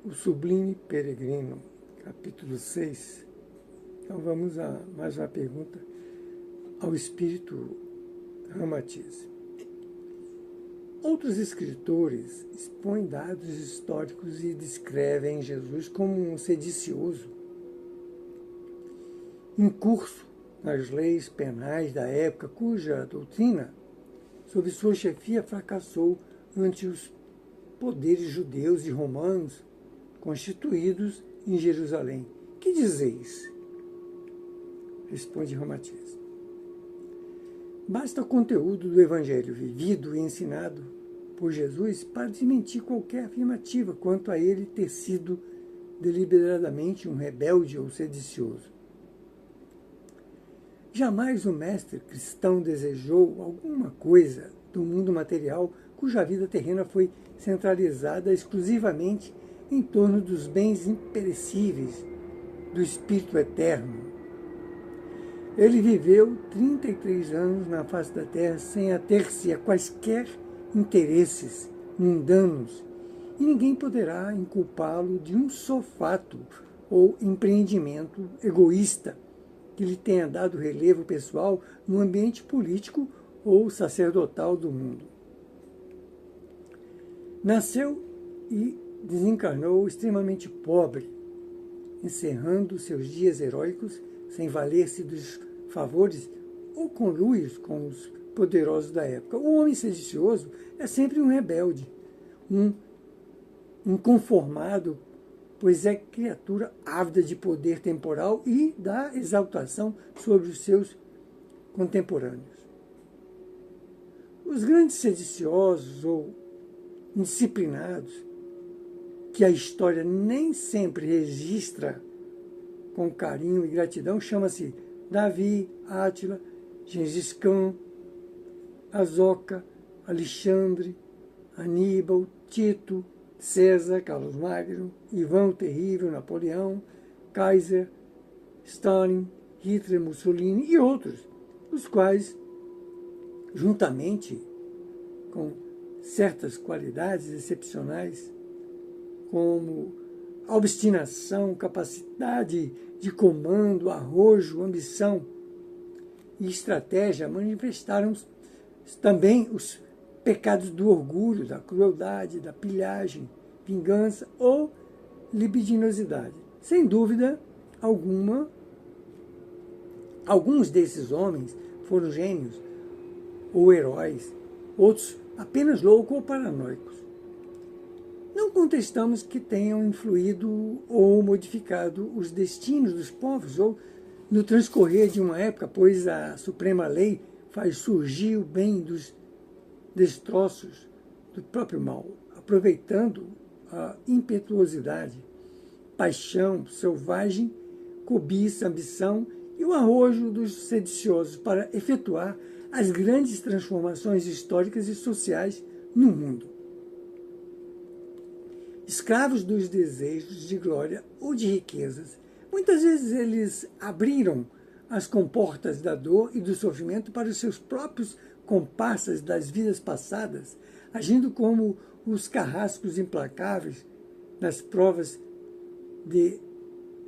O Sublime Peregrino, capítulo 6. Então vamos a mais uma pergunta ao espírito Ramatiz. Outros escritores expõem dados históricos e descrevem Jesus como um sedicioso, incurso nas leis penais da época, cuja doutrina, sob sua chefia, fracassou ante os poderes judeus e romanos constituídos em Jerusalém. Que dizeis? Responde Ramatiz. Basta o conteúdo do Evangelho vivido e ensinado por Jesus para desmentir qualquer afirmativa quanto a ele ter sido deliberadamente um rebelde ou sedicioso. Jamais o mestre cristão desejou alguma coisa do mundo material cuja vida terrena foi centralizada exclusivamente em torno dos bens imperecíveis do Espírito Eterno. Ele viveu 33 anos na face da terra sem ater-se a quaisquer interesses mundanos, e ninguém poderá inculpá-lo de um só fato ou empreendimento egoísta que lhe tenha dado relevo pessoal no ambiente político ou sacerdotal do mundo. Nasceu e desencarnou extremamente pobre, encerrando seus dias heróicos sem valer-se dos favores ou conluios com os poderosos da época. O homem sedicioso é sempre um rebelde, um inconformado, pois é criatura ávida de poder temporal e da exaltação sobre os seus contemporâneos. Os grandes sediciosos ou indisciplinados, que a história nem sempre registra com carinho e gratidão, chama-se Davi, Átila, Gengis Khan, Azoka, Alexandre, Aníbal, Tito, César, Carlos Magno, Ivan o Terrível, Napoleão, Kaiser, Stalin, Hitler, Mussolini e outros, os quais, juntamente com certas qualidades excepcionais, como obstinação, capacidade de comando, arrojo, ambição e estratégia, manifestaram também os pecados do orgulho, da crueldade, da pilhagem, vingança ou libidinosidade. Sem dúvida alguma, alguns desses homens foram gênios ou heróis, outros apenas loucos ou paranoicos. Não contestamos que tenham influído ou modificado os destinos dos povos ou no transcorrer de uma época, pois a suprema lei faz surgir o bem dos destroços do próprio mal, aproveitando a impetuosidade, paixão selvagem, cobiça, ambição e o arrojo dos sediciosos para efetuar as grandes transformações históricas e sociais no mundo. Escravos dos desejos de glória ou de riquezas, muitas vezes eles abriram as comportas da dor e do sofrimento para os seus próprios comparsas das vidas passadas, agindo como os carrascos implacáveis nas provas de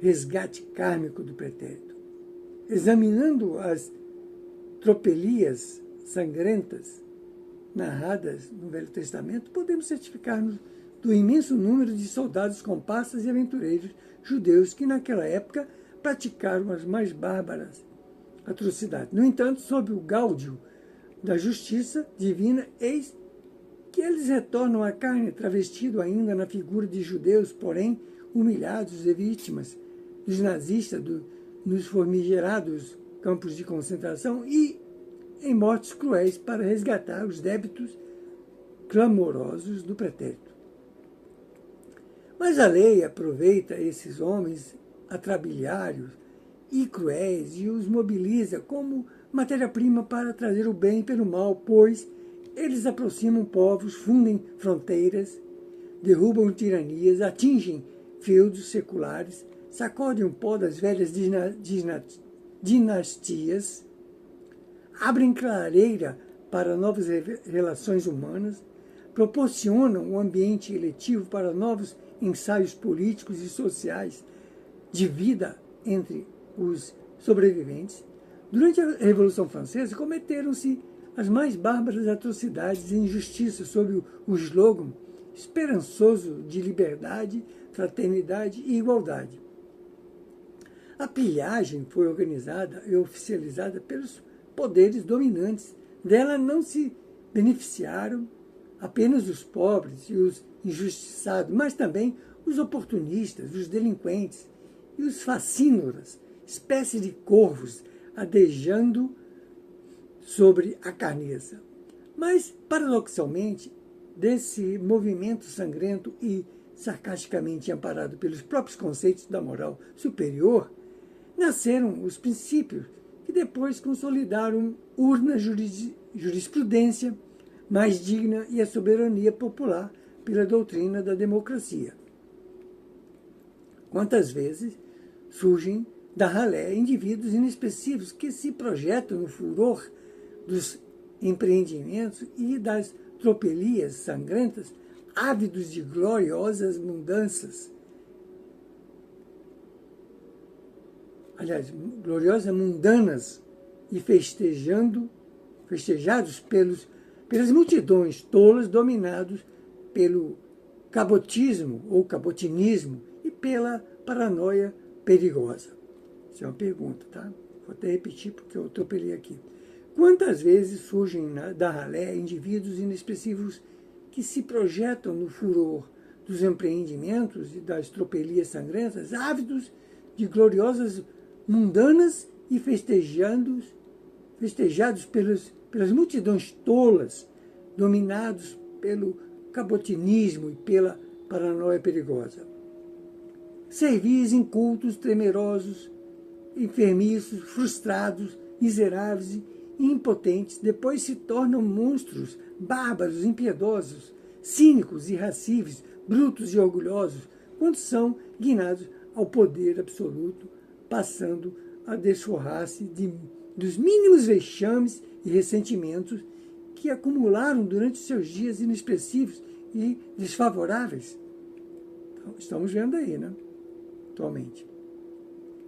resgate kármico do pretérito. Examinando as tropelias sangrentas narradas no Velho Testamento, podemos certificar-nos do imenso número de soldados, comparsas e aventureiros judeus que naquela época praticaram as mais bárbaras atrocidades. No entanto, sob o gáudio da justiça divina, eis que eles retornam à carne, travestido ainda na figura de judeus, porém humilhados e vítimas dos nazistas, nos formigerados campos de concentração e em mortes cruéis para resgatar os débitos clamorosos do pretérito. Mas a lei aproveita esses homens atrabiliários e cruéis e os mobiliza como matéria-prima para trazer o bem pelo mal, pois eles aproximam povos, fundem fronteiras, derrubam tiranias, atingem feudos seculares, sacodem o pó das velhas dinastias, abrem clareira para novas relações humanas, proporcionam um ambiente eletivo para novos ensaios políticos e sociais de vida entre os sobreviventes. Durante a Revolução Francesa, cometeram-se as mais bárbaras atrocidades e injustiças sob o slogan esperançoso de liberdade, fraternidade e igualdade. A pilhagem foi organizada e oficializada pelos poderes dominantes. Dela não se beneficiaram apenas os pobres e os injustiçados, mas também os oportunistas, os delinquentes e os facínoras, espécie de corvos adejando sobre a carniça. Mas, paradoxalmente, desse movimento sangrento e sarcasticamente amparado pelos próprios conceitos da moral superior, nasceram os princípios que depois consolidaram urna jurisprudência mais digna e a soberania popular pela doutrina da democracia. Quantas vezes surgem da ralé indivíduos inexpressivos que se projetam no furor dos empreendimentos e das tropelias sangrentas, ávidos de gloriosas mudanças. Aliás, gloriosas mundanas e festejados pelas multidões tolas dominados pelo cabotismo ou cabotinismo e pela paranoia perigosa. Isso é uma pergunta, tá? Vou até repetir porque eu atropelei aqui. Quantas vezes surgem da ralé indivíduos inexpressivos que se projetam no furor dos empreendimentos e das tropelias sangrentas, ávidos de gloriosas mundanas e festejados pelas multidões tolas, dominados pelo cabotinismo e pela paranoia perigosa. Servis incultos, temerosos, enfermiços, frustrados, miseráveis e impotentes, depois se tornam monstros, bárbaros, impiedosos, cínicos, irracíveis, brutos e orgulhosos, quando são guinados ao poder absoluto, passando a desforrar-se dos mínimos vexames e ressentimentos que acumularam durante seus dias inexpressivos e desfavoráveis. Então, estamos vendo aí, né? Atualmente.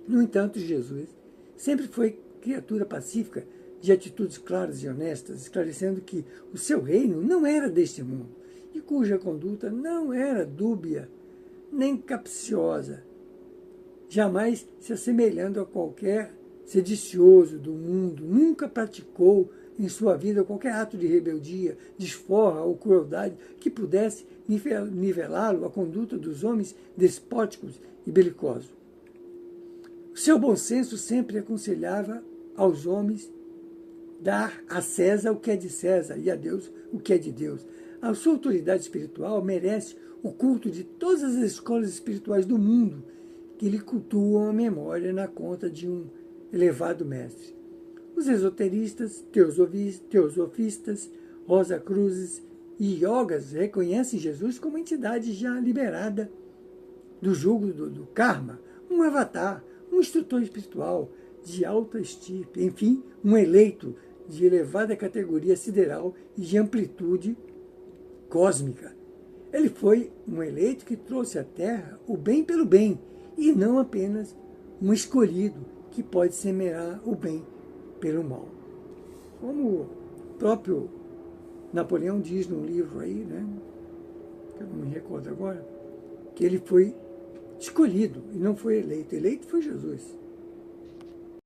No entanto, Jesus sempre foi criatura pacífica, de atitudes claras e honestas, esclarecendo que o seu reino não era deste mundo e cuja conduta não era dúbia nem capciosa, jamais se assemelhando a qualquer sedicioso do mundo, nunca praticou em sua vida qualquer ato de rebeldia, desforra ou crueldade que pudesse nivelá-lo à conduta dos homens despóticos e belicosos. O seu bom senso sempre aconselhava aos homens dar a César o que é de César e a Deus o que é de Deus. A sua autoridade espiritual merece o culto de todas as escolas espirituais do mundo que lhe cultuam a memória na conta de um elevado mestre. Os esoteristas, teosofistas, Rosa-Cruzes e yogas reconhecem Jesus como entidade já liberada do jugo do karma, um avatar, um instrutor espiritual de alta estirpe, enfim, um eleito de elevada categoria sideral e de amplitude cósmica. Ele foi um eleito que trouxe à Terra o bem pelo bem, e não apenas um escolhido que pode semear o bem pelo mal. Como o próprio Napoleão diz num livro aí, né, que eu não me recordo agora, que ele foi escolhido e não foi eleito. Eleito foi Jesus.